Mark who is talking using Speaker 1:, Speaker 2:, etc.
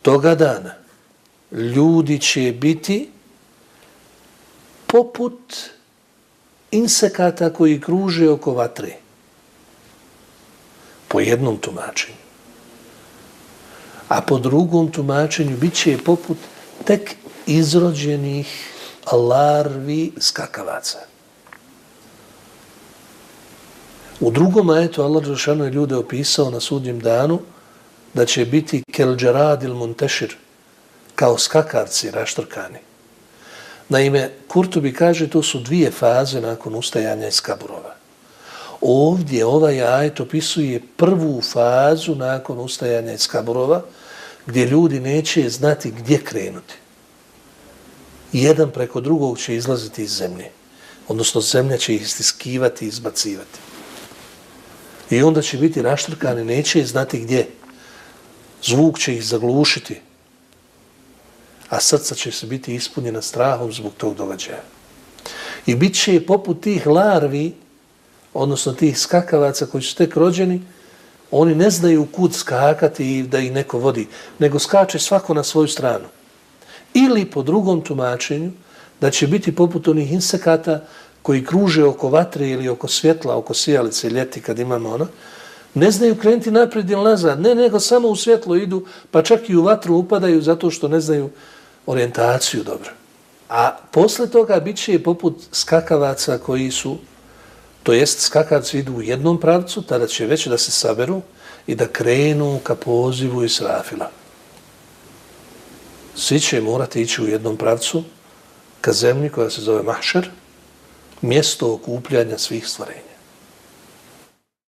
Speaker 1: toga dana ljudi će biti poput insekata koji kruže oko vatre. Po jednom tumačenju. A po drugom tumačenju bit će poput tek izrođenih larvi skakavaca. U drugom ajetu Allah dželešanu je ljude opisao na sudnjem danu da će biti kel džeradil muntešir, kao skakavci raštrkani. Naime, Kurtubi kaže to su dvije faze nakon ustajanja iz kaburova. Ovdje ovaj ajet opisuje prvu fazu nakon ustajanja iz kaburova, gdje ljudi neće znati gdje krenuti. Jedan preko drugog će izlaziti iz zemlje. Odnosno, zemlja će ih stiskivati i izbacivati. I onda će biti raštrkani, neće znati gdje. Zvuk će ih zaglušiti. A srca će se biti ispunjena strahom zbog tog događaja. I bit će poput tih larvi, odnosno tih skakavaca koji su tek rođeni, oni ne znaju kud skakati i da ih neko vodi, nego skače svako na svoju stranu. Ili po drugom tumačenju, da će biti poput onih insekata koji kruže oko vatre ili oko svjetla, oko sijalice ljeti kad imamo ono, ne znaju krenuti naprijed ili nazad, ne, nego samo u svjetlo idu, pa čak i u vatru upadaju zato što ne znaju orijentaciju dobro. A posle toga bit će poput skakavaca koji su, to jest skakavci idu u jednom pravcu, tada će već da se saberu i da krenu ka pozivu Israfila. Svi će morati ići u jednom pravcu ka zemlji koja se zove Mahšer, mjesto okupljanja svih stvorenja.